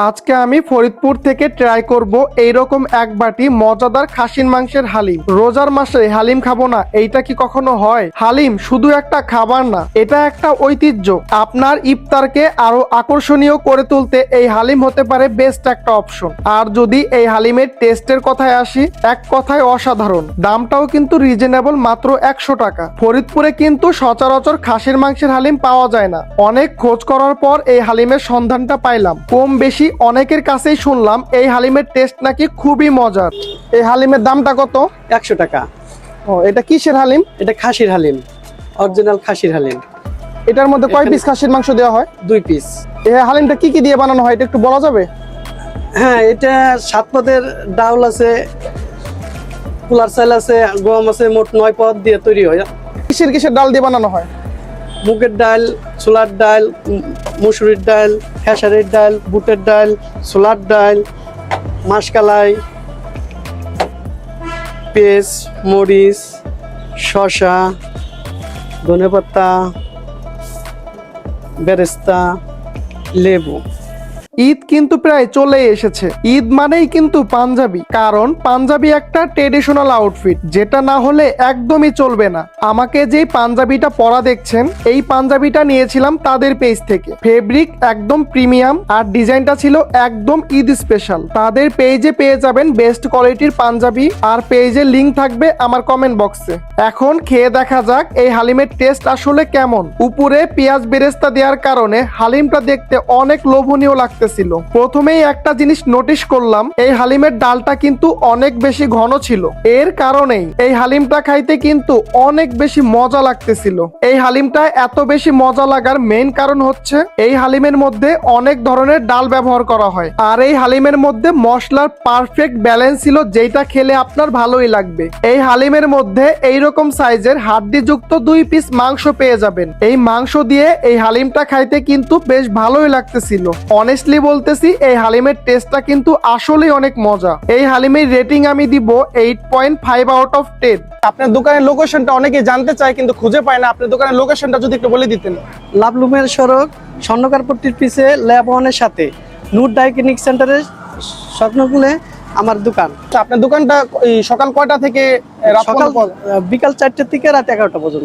আজকে আমি ফরিদপুর থেকে ট্রাই করব এইরকম এক বাটি মজাদার খাসির মাংসের হালিম। রোজার মাসে হালিম খাবো না, এইটা কি কখনো হয়? হালিম শুধু একটা খাবার না, এটা একটা ঐতিহ্য। আপনার ইফতারকে আরো আকর্ষণীয় করে তুলতে এই হালিম হতে পারে বেস্ট একটা অপশন। আর যদি এই হালিমের টেস্টের কথায় আসি, এক কথায় অসাধারণ। দামটাও কিন্তু রিজনেবল, মাত্র 100 টাকা। ফরিদপুরে কিন্তু সচরাচর খাসির মাংসের হালিম পাওয়া যায় না। অনেক খোঁজ করার পর এই হালিমের সন্ধানটা পাইলাম। কম বেশি অনেকের কাছেই শুনলাম এই হালিমের টেস্ট নাকি খুবই মজার। এই হালিমের দামটা কত? 100 টাকা। ও, এটা কিসের হালিম? এটা খাসির হালিম, অরিজিনাল খাসির হালিম। এটার মধ্যে কয় পিস খাসির মাংস দেওয়া হয়? 2 পিস। এই হালিমটা কি কি দিয়ে বানানো হয়, এটা একটু বলা যাবে? হ্যাঁ, এটা 7 পদের ডাউল আছে, পোলার চাল আছে, গম আছে, মোট 9 পদ দিয়ে তৈরি হয়। কিসের কিসের ডাল দিয়ে বানানো হয়? মুগের ডাল, ছোলার ডাল, মুসুরির ডাল, খেসারির ডাল, বুটের ডাল, ছোলার ডাল, মাসকালাই, পেঁয়াজ, মরিচ, শসা, ধনেপাতা, বেরেস্তা, লেবু। ঈদ কিন্তু প্রায় চলে এসেছে। ঈদ মানেই কিন্তু পাঞ্জাবি, কারণ পাঞ্জাবি একটা ট্রেডিশনাল আউটফিট, যেটা না হলে একদমই চলবে না। আমাকে যে পাঞ্জাবিটা পরা দেখছেন, এই পাঞ্জাবিটা নিয়েছিলাম তাদের পেজ থেকে। ফেব্রিক একদম প্রিমিয়াম আর ডিজাইনটা ছিল একদম ঈদ স্পেশাল। তাদের পেজে পেয়ে যাবেন বেস্ট কোয়ালিটির পাঞ্জাবি, আর পেজের লিংক থাকবে আমার কমেন্ট বক্সে। এখন খেয়ে দেখা যাক এই হালিমের টেস্ট আসলে কেমন। উপরে পেঁয়াজ বেরেস্তা দেওয়ার কারণে হালিমটা দেখতে অনেক লোভনীয় লাগছে। প্রথমেই একটা জিনিস নোটিশ করলাম, এই হালিমের ডালটা কিন্তু অনেক বেশি ঘন ছিল। এর কারণেই এই হালিমটা খাইতে কিন্তু অনেক বেশি মজা লাগতেছিল। এই হালিমটা এত বেশি মজা লাগার মেইন কারণ হচ্ছে এই হালিমের মধ্যে অনেক ধরনের ডাল ব্যবহার করা হয়, আর এই হালিমের মধ্যে মশলার পারফেক্ট ব্যালেন্স ছিল, যেটা খেলে আপনার ভালোই লাগবে। এই হালিমের মধ্যে এইরকম সাইজের হাড্ডিযুক্ত 2 পিস মাংস পেয়ে যাবেন। এই মাংস দিয়ে এই হালিমটা খাইতে কিন্তু বেশ ভালোই লাগতেছিল। অনেস্টলি বলতেছি, এই হালিমের টেস্টটা কিন্তু আসলেই অনেক মজা। এই হালিমের রেটিং আমি দিব 8.5 আউট অফ 10। আপনার দোকানের লোকেশনটা অনেকে জানতে চায় কিন্তু খুঁজে পায় না, আপনার দোকানের লোকেশনটা যদি একটু বলে দিতেন। লাভলুমের সড়ক, স্বর্ণকারপট্টির পিছে ল্যাব ওয়ানের সাথে নূর ডায়াগনস্টিক সেন্টারের স্বপ্নকুলে আমার দোকান। আপনার দোকানটা সকাল কয়টা থেকে রাত সকাল পর্যন্ত? বিকাল 4টা থেকে রাত 11টা পর্যন্ত।